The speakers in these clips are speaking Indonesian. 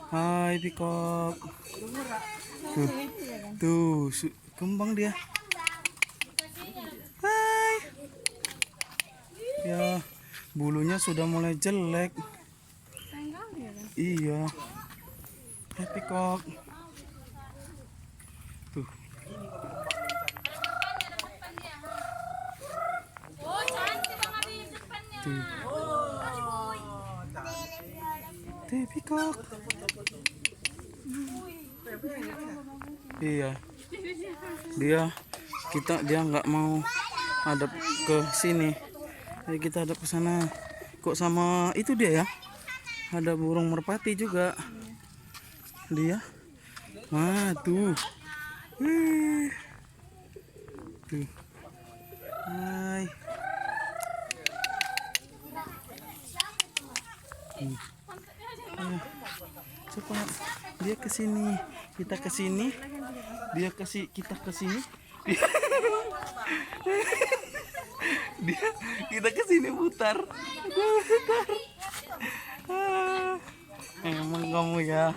Hai pikok. Tuh, kembang dia. Hai. Ya, bulunya sudah mulai jelek. Iya. Hai pikok. Tuh. Tuh. Tuh pikok. Iya. Dia nggak mau hadap ke sini. Jadi kita hadap ke sana. Kok sama itu dia ya? Ada burung merpati juga. Dia. Wah, tuh. Tuh. Hai. Coba dia ke sini, kita ke sini. Kita ke sini. Kita ke sini putar. Emang kamu ya.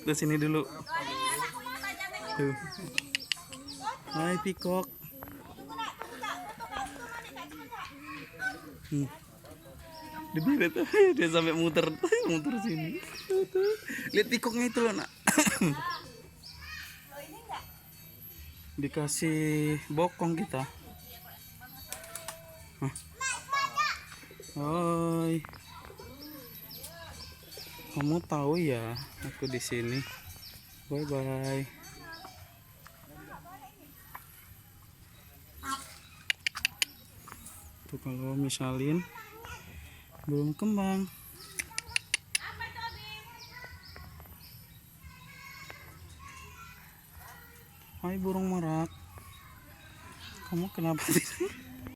Ke sini dulu. Tuh. Hai pikok. Dia sampai muter sini. Lihat pikoknya itu loh nak. Dikasih bokong kita. Hai. Kamu tahu ya aku di sini. Bye bye. Tuh kalau misalin belum kembang. Hai burung merak. Kamu kenapa sih?